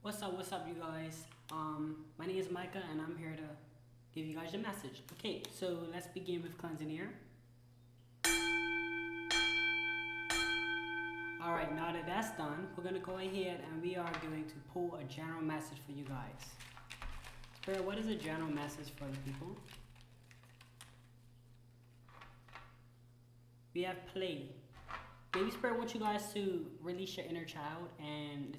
What's up, you guys? My name is Micah, and I'm here to give you guys a message. Okay, so let's begin with cleansing here. Alright, now that that's done, we're going to go ahead and we are going to pull a general message for you guys. Spirit, what is a general message for the people? We have play. Maybe Spirit wants you guys to release your inner child, and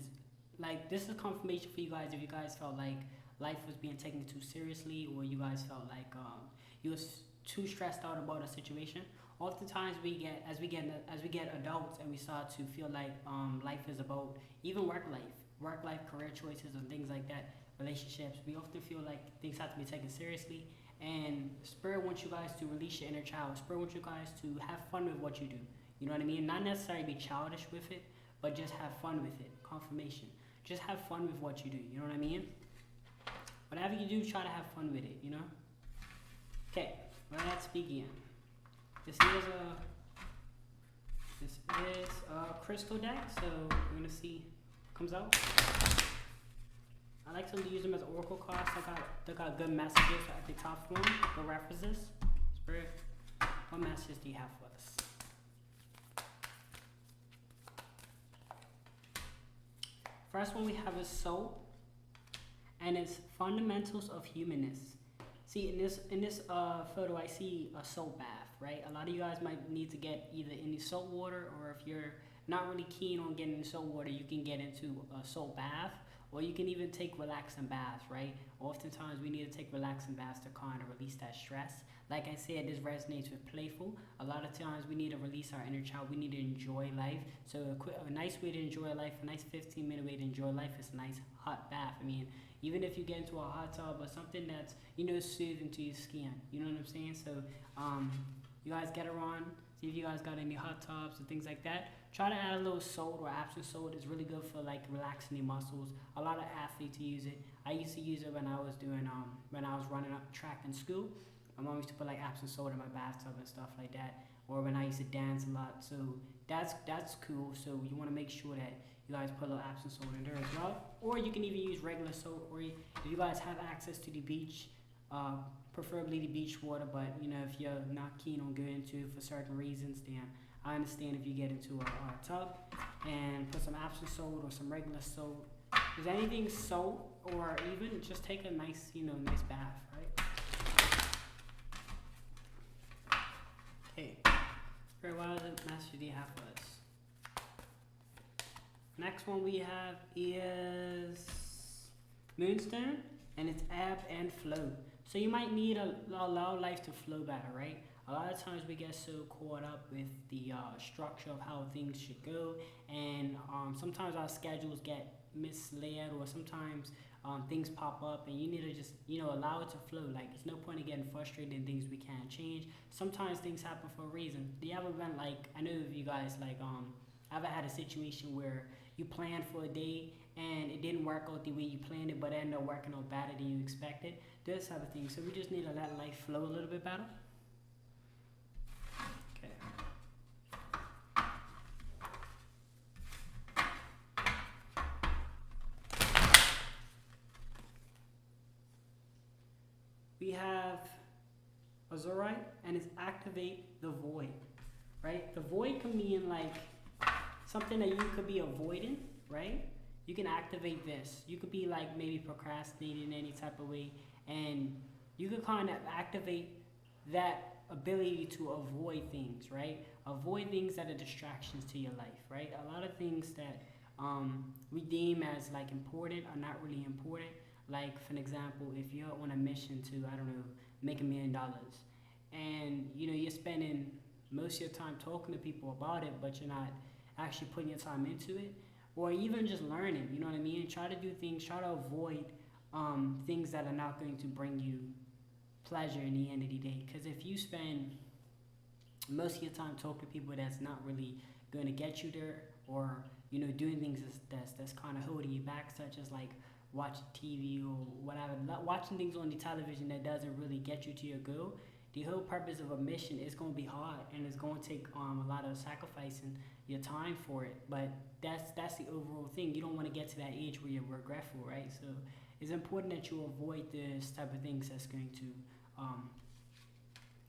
this is confirmation for you guys if you guys felt like life was being taken too seriously, or you guys felt like you was too stressed out about a situation. Oftentimes as we get adults and we start to feel like life is about even work life, career choices and things like that, relationships. We often feel like things have to be taken seriously, and Spirit wants you guys to release your inner child. Spirit wants you guys to have fun with what you do. You know what I mean? Not necessarily be childish with it, but just have fun with it. Confirmation. Just have fun with what you do. You know what I mean? Whatever you do, try to have fun with it, you know? Okay, let's begin. This is a crystal deck, so we're gonna see what comes out. I like to use them as oracle cards. They got good messages at the top for them, good references. Spirit, what messages do you have for us? First one we have is soul, and it's fundamentals of humanness. See, in this photo, I see a soap bath, right? A lot of you guys might need to get either in salt water, or if you're not really keen on getting in salt water, you can get into a salt bath, or you can even take relaxing baths, right? Oftentimes we need to take relaxing baths to kind of release that stress. Like I said, this resonates with playful. A lot of times we need to release our inner child. We need to enjoy life. So a nice way to enjoy life, a nice 15-minute way to enjoy life is a nice hot bath. I mean, even if you get into a hot tub or something that's, soothing to your skin. You know what I'm saying? So you guys get around, see if you guys got any hot tubs and things like that. Try to add a little salt or Epsom salt. It's really good for like relaxing your muscles. A lot of athletes use it. I used to use it when I was doing when I was running up track in school. My mom used to put like Epsom salt in my bathtub and stuff like that. Or when I used to dance a lot. So that's cool. So you want to make sure that you guys put a little Epsom salt in there as well. Or you can even use regular salt. Or if you guys have access to the beach, preferably the beach water. But if you're not keen on going to it for certain reasons, then I understand if you get into a tub and put some Epsom salt or some regular salt. Is anything salt, or even just take a nice, nice bath, right? Okay. Spirit, what other message do you have for us? Next one we have is Moonstone, and it's ebb and flow. So you might need to allow life to flow better, right? A lot of times we get so caught up with the structure of how things should go, and sometimes our schedules get misled, or sometimes things pop up, and you need to just allow it to flow. Like, there's no point in getting frustrated in things we can't change. Sometimes things happen for a reason. Do you ever been like, I know if you guys ever had a situation where you planned for a day and it didn't work out the way you planned it, but it ended up working out better than you expected? This type of thing. So we just need to let life flow a little bit better. Okay. We have Azurite, and it's activate the void, right? The void can mean like something that you could be avoiding, right? You can activate this. You could be like maybe procrastinating in any type of way, and you could kind of activate that ability to avoid things, right? Avoid things that are distractions to your life, right? A lot of things that we deem as like important are not really important. Like, for an example, if you're on a mission to, I don't know, make $1 million, and you're spending most of your time talking to people about it, but you're not actually putting your time into it, or even just learning, you know what I mean? Try to do things, try to avoid things that are not going to bring you pleasure in the end of the day. Because if you spend most of your time talking to people that's not really going to get you there, or doing things that's kind of holding you back, such as like watching TV or whatever, watching things on the television that doesn't really get you to your goal, The whole purpose of a mission is going to be hard, and it's going to take a lot of sacrificing your time for it. But that's the overall thing. You don't want to get to that age where you're regretful, right? So it's important that you avoid this type of things that's going to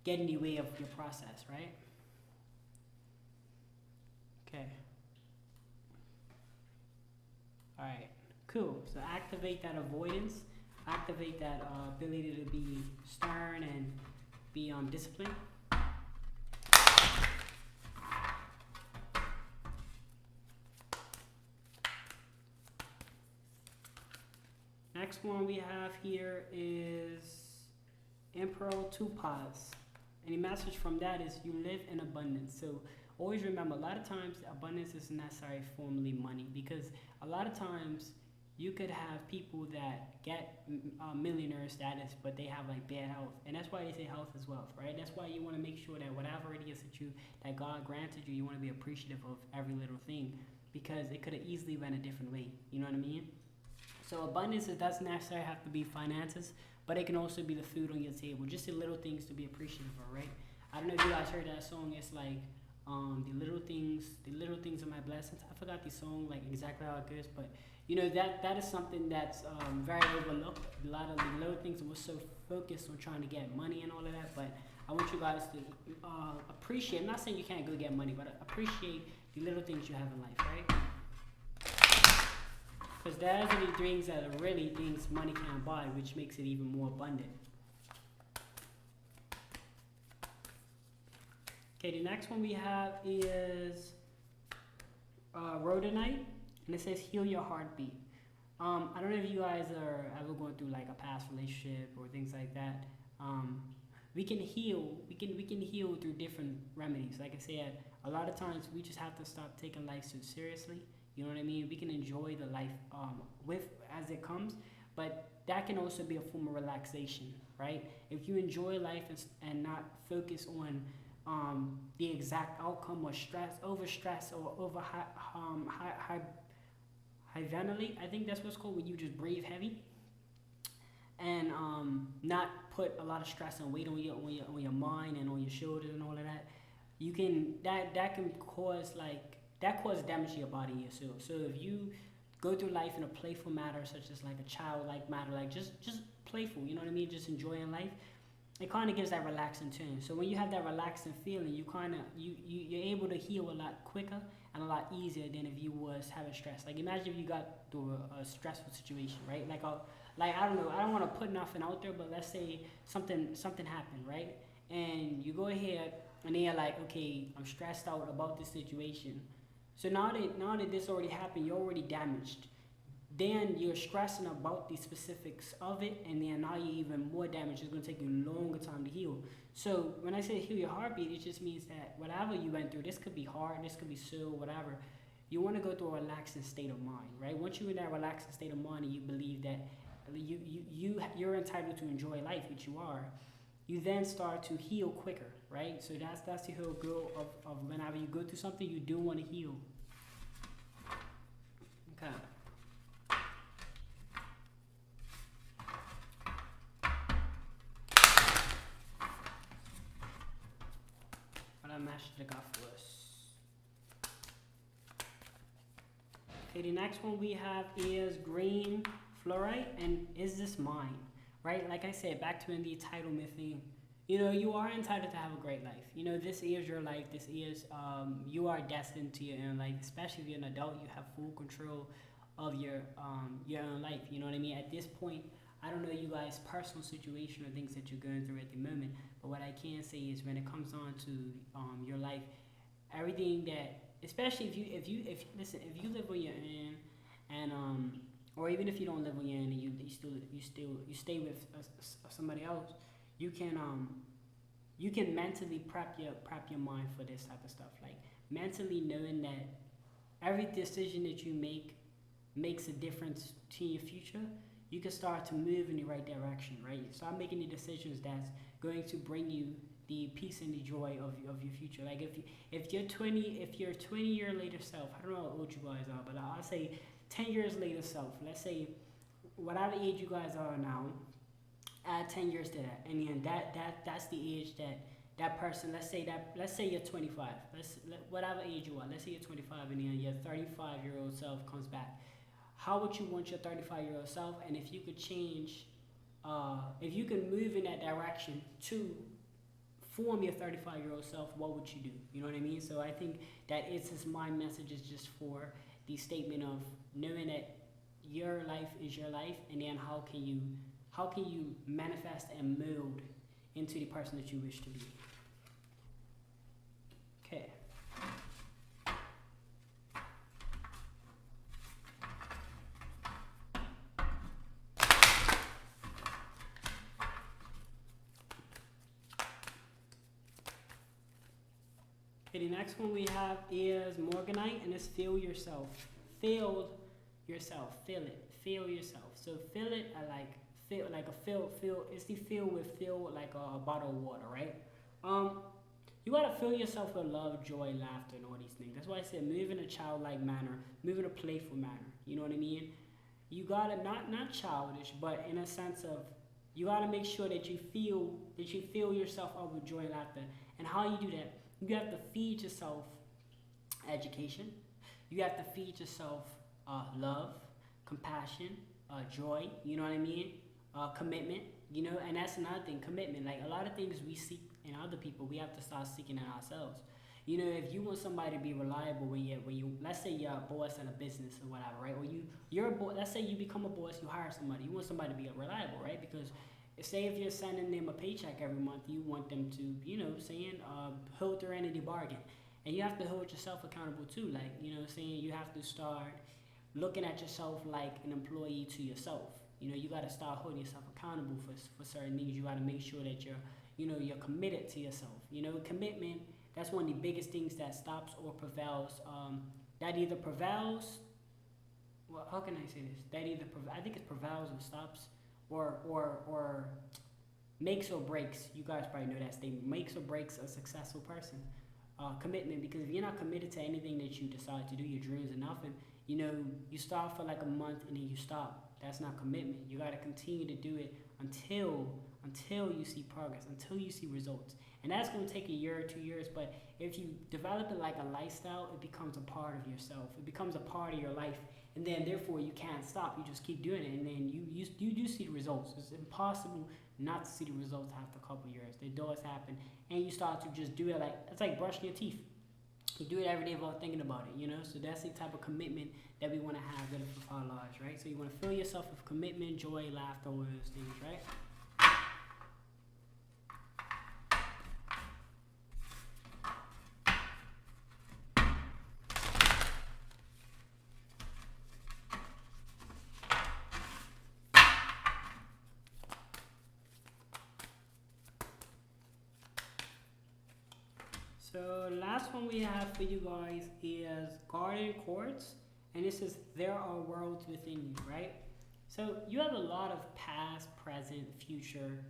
get in the way of your process, right? Okay. All right. Cool. So activate that avoidance. Activate that ability to be stern and be disciplined. Next one we have here is Emperor Tupaz. And the message from that is you live in abundance. So always remember, a lot of times abundance isn't necessarily formally money, because a lot of times you could have people that get millionaire status, but they have like bad health, and that's why they say health is wealth, right? That's why you want to make sure that whatever it is that God granted you, you want to be appreciative of every little thing, because it could have easily went a different way. You know what I mean? So abundance, it doesn't necessarily have to be finances, but it can also be the food on your table, just the little things to be appreciative of, right? I don't know if you guys heard that song. It's like the little things are my blessings. I forgot the song like exactly how it goes, but you know that is something that's very overlooked. A lot of the little things, we're so focused on trying to get money and all of that, but I want you guys to appreciate. I'm not saying you can't go get money, but appreciate the little things you have in life, right? Because those are the things that are really things money can't buy, which makes it even more abundant. Okay, the next one we have is Rhodonite, and it says heal your heartbeat. I don't know if you guys are ever going through like a past relationship or things like that. We can heal. We can heal through different remedies. Like I said, a lot of times we just have to stop taking life so seriously. You know what I mean? We can enjoy the life with as it comes, but that can also be a form of relaxation, right? If you enjoy life and not focus on the exact outcome or stress or over high ventilate, I think that's what's called, when you just breathe heavy and not put a lot of stress and weight on your mind and on your shoulders and all of that. You can that can cause causes damage to your body and your soul. So if you go through life in a playful manner, such as like a childlike manner, like just playful, you know what I mean, just enjoying life, it kind of gives that relaxing tone. So when you have that relaxing feeling, you're able to heal a lot quicker and a lot easier than if you was having stress. Like imagine if you got through a stressful situation, right? Like I don't know, I don't want to put nothing out there, but let's say something happened, right? And you go ahead and then you're like, okay, I'm stressed out about this situation. So now that this already happened, you're already damaged. Then you're stressing about the specifics of it, and then now you're even more damaged. It's going to take you a longer time to heal. So when I say heal your heartbeat, it just means that whatever you went through, this could be hard, this could be sore, whatever, you want to go through a relaxing state of mind, right? Once you're in that relaxing state of mind and you believe that you're entitled to enjoy life, which you are, you then start to heal quicker, right? So that's the whole goal of whenever you go through something, you do want to heal. Okay. What message I got for us? Okay, the next one we have is green fluorite, and is this mine? Right? Like I said, back to the entitlement thing. You know, you are entitled to have a great life. You know, this is your life. This is, you are destined to your own life. Especially if you're an adult, you have full control of your own life. You know what I mean? At this point, I don't know you guys' personal situation or things that you're going through at the moment, but what I can say is when it comes on to your life, everything that, especially if you live on your own, and or even if you don't live on your own and you stay with somebody else, you can mentally prep your mind for this type of stuff. Like mentally knowing that every decision that you make makes a difference to your future, you can start to move in the right direction, right? Start making the decisions that's going to bring you the peace and the joy of your future. Like if you're 20 year later self, I don't know how old you guys are, but I'll say 10 years later self, let's say whatever age you guys are now, Add 10 years to that, and then that's the age that that person. Let's say you're 25. Whatever age you are. Let's say you're 25, and then your 35-year-old self comes back. How would you want your 35-year-old self? And if you could change, if you can move in that direction to form your 35-year-old self, what would you do? You know what I mean? So I think that it's just my message is just for the statement of knowing that your life is your life, and then how can you manifest and mold into the person that you wish to be. Okay. Okay, the next one we have is Morganite, and it's feel yourself. Feel yourself. Feel it. Feel yourself. So feel it. I like feel like a feel. It's the feel like a bottle of water, right? You gotta fill yourself with love, joy, laughter, and all these things. That's why I said move in a childlike manner, move in a playful manner. You know what I mean? You gotta not childish, but in a sense of you gotta make sure that you fill yourself up with joy and laughter. And how you do that? You have to feed yourself education. You have to feed yourself love, compassion, joy. You know what I mean? Commitment. You know, and that's another thing. Commitment. Like a lot of things we seek in other people, we have to start seeking in ourselves. You know, if you want somebody to be reliable when you let's say you're a boss in a business or whatever, right? Or you're a boss. Let's say you become a boss, you hire somebody. You want somebody to be reliable, right? Because say if you're sending them a paycheck every month, you want them to, you know, hold their end of the bargain. And you have to hold yourself accountable too. Like, you know, saying you have to start looking at yourself like an employee to yourself. You know, you got to start holding yourself accountable for certain things. You got to make sure that you're committed to yourself. You know, commitment, that's one of the biggest things that stops or prevails. That either prevails, well, how can I say this? I think it prevails or stops, or makes or breaks. You guys probably know that statement. Makes or breaks a successful person. Commitment, because if you're not committed to anything that you decide to do, your dreams or nothing, you know, you start for like a month and then you stop. That's not commitment. You got to continue to do it until you see progress, until you see results. And that's going to take a year or 2 years, but if you develop it like a lifestyle, it becomes a part of yourself. It becomes a part of your life, and then therefore you can't stop. You just keep doing it, and then you do see the results. It's impossible not to see the results after a couple of years. They does happen, and you start to just do it like it's like brushing your teeth. You do it every day without thinking about it, you know? So that's the type of commitment that we want to have that is for our lives, right? So you want to fill yourself with commitment, joy, laughter, all those things, right? So last one we have for you guys is garden quartz, and this is there are worlds within you, right? So you have a lot of past, present, future,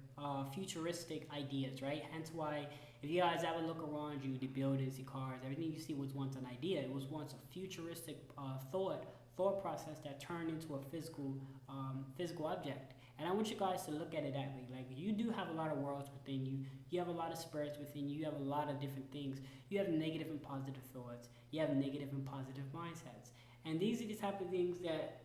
futuristic ideas, right? Hence why if you guys ever look around you, the buildings, the cars, everything you see was once an idea. It was once a futuristic thought process that turned into a physical object. And I want you guys to look at it that way. Like you do have a lot of worlds within you. You have a lot of spirits within you. You have a lot of different things. You have negative and positive thoughts. You have negative and positive mindsets. And these are the type of things that,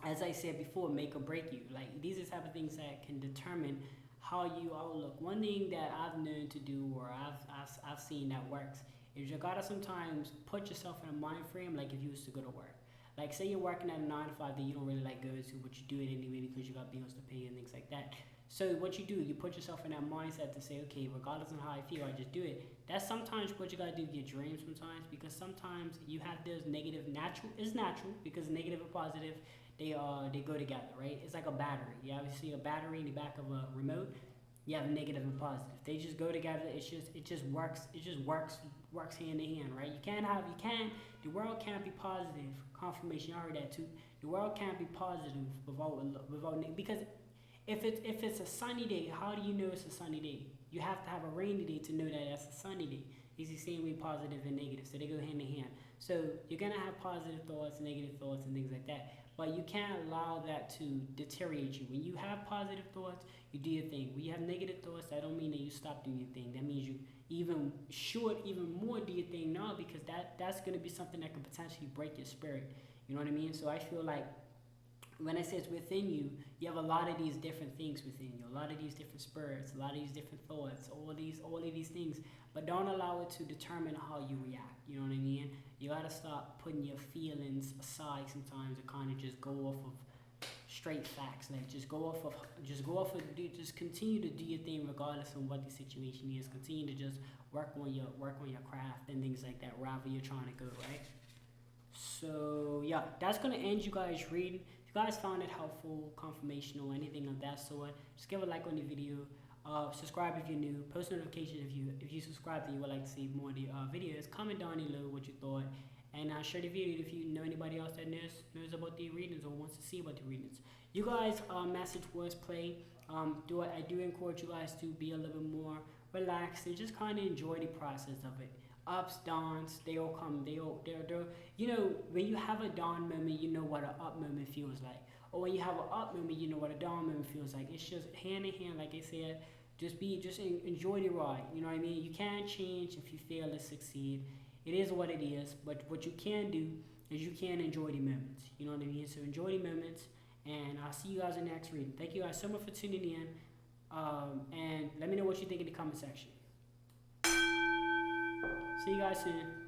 as I said before, make or break you. Like these are the type of things that can determine how you outlook. One thing that I've known to do, or I've seen that works, is you gotta sometimes put yourself in a mind frame like if you was to go to work. Like say you're working at a 9 to 5 that you don't really like going to, but you do it anyway because you got bills to pay and things like that. So what you do, you put yourself in that mindset to say, okay, regardless of how I feel, I just do it. That's sometimes what you gotta do with your dreams sometimes, because sometimes you have those negative, natural because negative and positive, they go together, right? It's like a battery. You ever see a battery in the back of a remote? You have negative and positive. They just go together. It just works hand in hand, right? The world can't be positive. Confirmation, I heard that too. The world can't be positive without because if it's a sunny day, how do you know it's a sunny day? You have to have a rainy day to know that that's a sunny day. It's the same way positive and negative, so they go hand in hand. So you're gonna have positive thoughts, negative thoughts, and things like that. but you can't allow that to deteriorate you. When you have positive thoughts, you do your thing. When you have negative thoughts, that don't mean that you stop doing your thing. That means you even more do your thing now, because that's gonna be something that could potentially break your spirit. You know what I mean? So I feel like when I say it's within you, you have a lot of these different things within you, a lot of these different spirits, a lot of these different thoughts, all of these things. But don't allow it to determine how you react. You know what I mean? You gotta stop putting your feelings aside sometimes and kind of just go off of straight facts. Like just continue to do your thing regardless of what the situation is. Continue to just work on your craft and things like that, wherever you're trying to go, right? So yeah, that's gonna end you guys reading. If you guys found it helpful, confirmational, anything of that sort, just give a like on the video. Subscribe if you're new. Post notifications if you subscribe and you would like to see more of the videos. Comment down below what you thought, and share the video if you know anybody else that knows about the readings or wants to see about the readings. You guys, message words play. I do encourage you guys to be a little bit more relaxed and just kind of enjoy the process of it. Ups, downs, they all come. They're you know, when you have a down moment, you know what an up moment feels like. Or when you have an up moment, you know what a down moment feels like. It's just hand in hand, like I said. Just enjoy the ride. You know what I mean? You can't change if you fail to succeed. It is what it is. But what you can do is you can enjoy the moments. You know what I mean? So enjoy the moments. And I'll see you guys in the next reading. Thank you guys so much for tuning in. And let me know what you think in the comment section. See you guys soon.